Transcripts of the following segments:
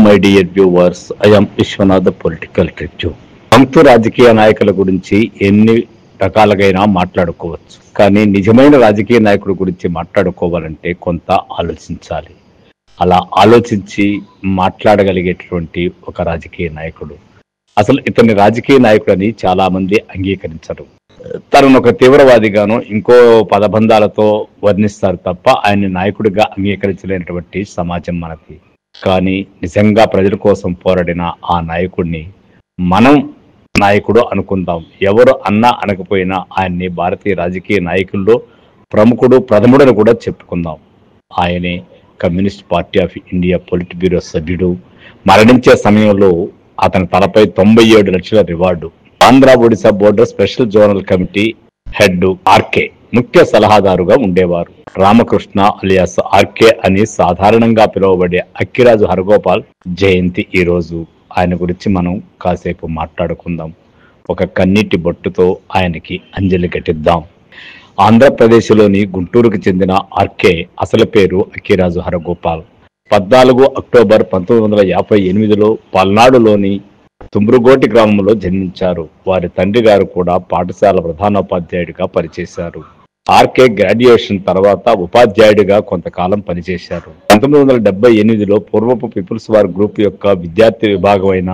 My dear viewers, I am Vishwanath political review. అంతు రాజకీయ నాయకుల గురించి ఎన్ని రకాలుగైనా మాట్లాడుకోవచ్చు, కానీ నిజమైన రాజకీయ నాయకుడి గురించి మాట్లాడుకోవాలంటే కొంత ఆలోచించాలి. అలా ఆలోచించి మాట్లాడగలిగేటువంటి ఒక రాజకీయ నాయకుడు. అసలు ఇతని రాజకీయ నాయకుడని చాలా మంది అంగీకరించరు. తనను ఒక తీవ్రవాదిగాను ఇంకో పదబంధాలతో వర్ణిస్తారు తప్ప ఆయన్ని నాయకుడిగా అంగీకరించలేనటువంటి సమాజం మనది. కానీ నిజంగా ప్రజల కోసం పోరాడిన ఆ నాయకుడిని మనం నాయకుడు అనుకుందాం. ఎవరు అన్నా అనకపోయినా ఆయన్ని భారతీయ రాజకీయ నాయకుల్లో ప్రముఖుడు, ప్రథముడని కూడా చెప్పుకుందాం. ఆయనే communist party of India polit bureau సభ్యుడు. మరణించే సమయంలో అతని తలపై 97 లక్షల reward. Andhra Odisha border special zonal committee head RK ముఖ్య సలహాదారుగా ఉండేవారు. రామకృష్ణ అలియాస్ ఆర్కే అని సాధారణంగా పిలువబడే అక్కిరాజు హరగోపాల్ జయంతి ఈ రోజు. ఆయన గురించి మనం కాసేపు మాట్లాడుకుందాం. ఒక కన్నీటి బొట్టుతో ఆయనకి అంజలి ఘటిద్దాం. ఆంధ్రప్రదేశ్లోని గుంటూరుకు చెందిన ఆర్కే అసలు పేరు అక్కిరాజు హరగోపాల్. 14 అక్టోబర్ 1958లో పల్నాడులోని తుమ్రుగోటి గ్రామంలో జన్మించారు. వారి తండ్రి గారు కూడా పాఠశాల ప్రధానోపాధ్యాయుడిగా పనిచేశారు. ఆర్కే గ్రాడ్యుయేషన్ తర్వాత ఉపాధ్యాయుడిగా కొంతకాలం పనిచేశారు. 1978లో పూర్వపు పీపుల్స్ వార్ గ్రూప్ యొక్క విద్యార్థి విభాగమైన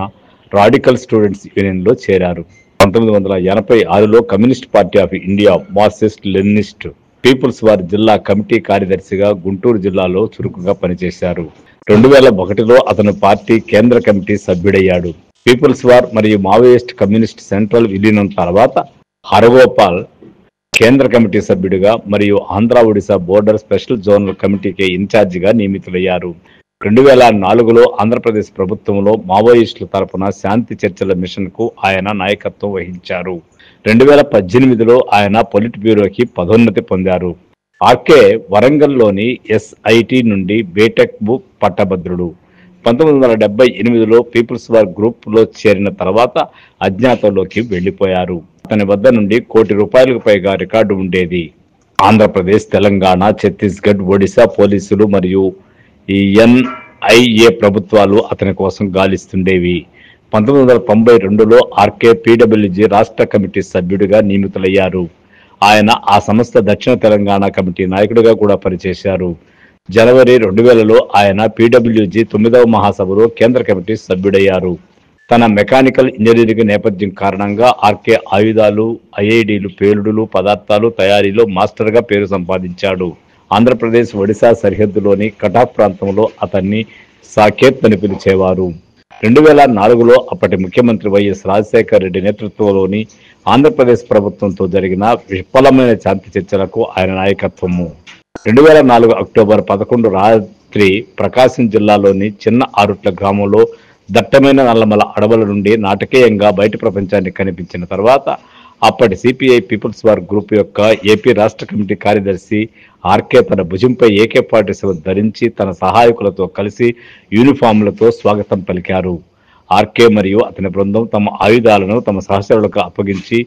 రాడికల్ స్టూడెంట్స్ యూనియన్లో చేరారు. 1986లో communist party of India Marxist Leninist people's war జిల్లా కమిటీ కార్యదర్శిగా గుంటూరు జిల్లాలో చురుకుగా పనిచేశారు. 2001లో అతను పార్టీ కేంద్ర కమిటీ సభ్యుడయ్యాడు. పీపుల్స్ వార్ మరియు మావోయిస్ట్ కమ్యూనిస్ట్ సెంట్రల్ విలీనం తర్వాత హరగోపాల్ కేంద్ర కమిటీ సభ్యుడిగా మరియు Andhra Odisha border special zonal కమిటీకి ఇన్ఛార్జిగా నియమితులయ్యారు. 2004లో ఆంధ్రప్రదేశ్ ప్రభుత్వంలో మావోయిస్టుల తరపున శాంతి చర్చల మిషన్ కు ఆయన నాయకత్వం వహించారు. 2018లో ఆయన పొలిట్ బ్యూరోకి పదోన్నతి పొందారు. ఆర్కే వరంగల్లోని ఎస్ఐటి నుండి బీటెక్ పట్టభద్రుడు. 1978లో పీపుల్స్ వార్ గ్రూప్ లో చేరిన తర్వాత అజ్ఞాతంలోకి వెళ్లిపోయారు. అతని వద్ద నుండి ₹1 కోటి పైగా రికార్డు ఉండేది. ఆంధ్రప్రదేశ్, తెలంగాణ, ఛత్తీస్గఢ్, ఒడిశా పోలీసులు మరియు ఎన్ఐఏ ప్రభుత్వాలు అతని కోసం గాలిస్తుండేవి. 1992లో ఆర్కే పీడబ్ల్యూజీ రాష్ట్ర కమిటీ సభ్యుడిగా నియమితులయ్యారు. ఆయన ఆ సంస్థ దక్షిణ తెలంగాణ కమిటీ నాయకుడిగా కూడా పనిచేశారు. జనవరి 2000లో ఆయన పీడబ్ల్యూజీ 9వ మహాసభలో కేంద్ర కమిటీ సభ్యుడయ్యారు. తన మెకానికల్ ఇంజనీరింగ్ నేపథ్యం కారణంగా ఆర్కే ఆయుధాలు, ఐఐడీలు, పేలుడులు పదార్థాలు తయారీలో మాస్టర్గా పేరు సంపాదించాడు. ఆంధ్రప్రదేశ్ ఒడిశా సరిహద్దులోని కటాఫ్ ప్రాంతంలో అతన్ని సాకేత్ అని పిలిచేవారు. 2004లో అప్పటి ముఖ్యమంత్రి వైఎస్ రాజశేఖర రెడ్డి నేతృత్వంలోని ఆంధ్రప్రదేశ్ ప్రభుత్వంతో జరిగిన విఫలమైన శాంతి చర్చలకు ఆయన నాయకత్వము. 2004 అక్టోబర్ 11 రాత్రి ప్రకాశం జిల్లాలోని చిన్న ఆరుట్ల గ్రామంలో దట్టమైన నల్లమల అడవుల నుండి నాటకీయంగా బయట ప్రపంచానికి కనిపించిన తర్వాత అప్పటి సిపిఐ పీపుల్స్ వార్ గ్రూప్ యొక్క ఏపీ రాష్ట్ర కమిటీ కార్యదర్శి ఆర్కే తన భుజంపై AK-47 ధరించి తన సహాయకులతో కలిసి యూనిఫామ్లతో స్వాగతం పలికారు. ఆర్కే మరియు అతని బృందం తమ ఆయుధాలను తమ సహచరులకు అప్పగించి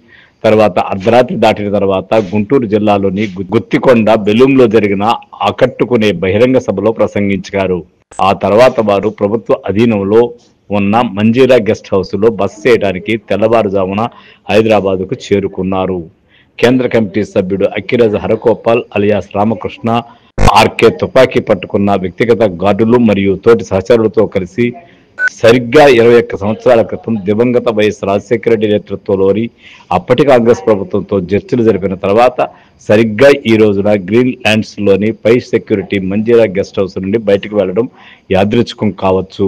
తర్వాత అర్ధరాత్రి దాటిన తర్వాత గుంటూరు జిల్లాలోని గుత్తికొండ బెలూంలో జరిగిన ఆకట్టుకునే బహిరంగ సభలో ప్రసంగించారు. ఆ తర్వాత వారు ప్రభుత్వ అధీనంలో ఉన్న మంజీరా గెస్ట్ హౌస్ లో బస చేయడానికి తెల్లవారుజామున హైదరాబాద్కు చేరుకున్నారు. కేంద్ర కమిటీ సభ్యుడు అక్కిరాజు హరగోపాల్ అలియాస్ రామకృష్ణ ఆర్కే తుపాకీ పట్టుకున్న వ్యక్తిగత గార్డులు మరియు తోటి సహచరులతో కలిసి సరిగ్గా 21 సంవత్సరాల క్రితం దివంగత వైఎస్ రాజశేఖర రెడ్డి నేతృత్వంలోని అప్పటి కాంగ్రెస్ ప్రభుత్వంతో చర్చలు జరిపిన తర్వాత సరిగ్గా ఈ రోజున గ్రీన్ ల్యాండ్స్ లోని పై సెక్యూరిటీ మంజీరా గెస్ట్ హౌస్ నుండి బయటకు వెళ్లడం యాదృచ్ఛికం కావచ్చు.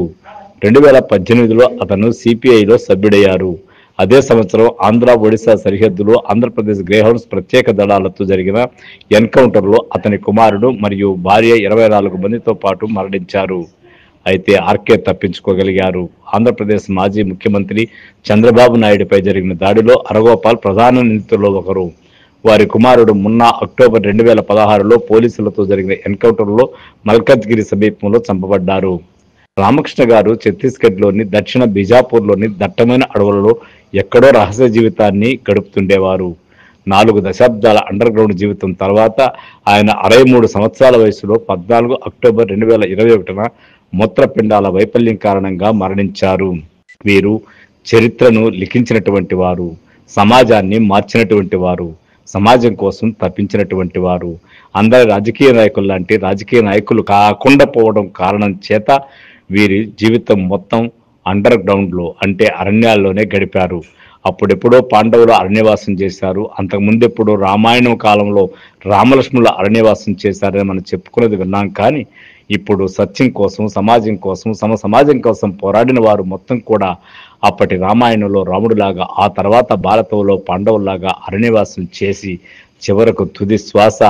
2018లో అతను సిపిఐలో సభ్యుడయ్యారు. అదే సంవత్సరం ఆంధ్ర ఒడిశా సరిహద్దులో ఆంధ్రప్రదేశ్ గ్రేహౌండ్స్ ప్రత్యేక దళాలతో జరిగిన ఎన్కౌంటర్లో అతని కుమారుడు మరియు భార్య 24 మందితో పాటు మరణించారు. అయితే ఆర్కే తప్పించుకోగలిగారు. ఆంధ్రప్రదేశ్ మాజీ ముఖ్యమంత్రి చంద్రబాబు నాయుడుపై జరిగిన దాడిలో హరగోపాల్ ప్రధాన నిందితుల్లో ఒకరు. వారి కుమారుడు మున్నా అక్టోబర్ 2016లో పోలీసులతో జరిగిన ఎన్కౌంటర్లో మల్కజ్గిరి సమీపంలో చంపబడ్డారు. రామకృష్ణ గారు ఛత్తీస్గఢ్లోని దక్షిణ బీజాపూర్లోని దట్టమైన అడవులలో ఎక్కడో రహస్య జీవితాన్ని గడుపుతుండేవారు. 4 దశాబ్దాల అండర్ గ్రౌండ్ జీవితం తర్వాత ఆయన 63 సంవత్సరాల వయసులో 14 అక్టోబర్ 2021 మూత్రపిండాల వైఫల్యం కారణంగా మరణించారు. వీరు చరిత్రను లిఖించినటువంటి వారు, సమాజాన్ని మార్చినటువంటి వారు, సమాజం కోసం తప్పించినటువంటి వారు. అందరి రాజకీయ నాయకులు లాంటి రాజకీయ నాయకులు కాకుండా పోవడం కారణం చేత వీరి జీవితం మొత్తం అండర్ గ్రౌండ్లో అంటే అరణ్యాల్లోనే గడిపారు. అప్పుడెప్పుడో పాండవులు అరణ్యవాసం చేశారు, అంతకుముందు ఎప్పుడో రామాయణం కాలంలో రామలక్ష్మణుల అరణ్యవాసం చేశారని మనం చెప్పుకున్నది విన్నాం. కానీ ఇప్పుడు సత్యం కోసం, సమాజం కోసం, సమాజం కోసం పోరాడిన వారు మొత్తం కూడా అప్పటి రామాయణంలో రాముడిలాగా, ఆ తర్వాత భారతంలో పాండవులాగా అరణ్యవాసం చేసి చివరకు తుది శ్వాస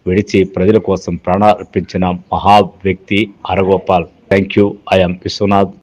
విడిచి ప్రజల కోసం ప్రాణార్పించిన మహా వ్యక్తి Aragopal. Thank you. I'm Vishwanath.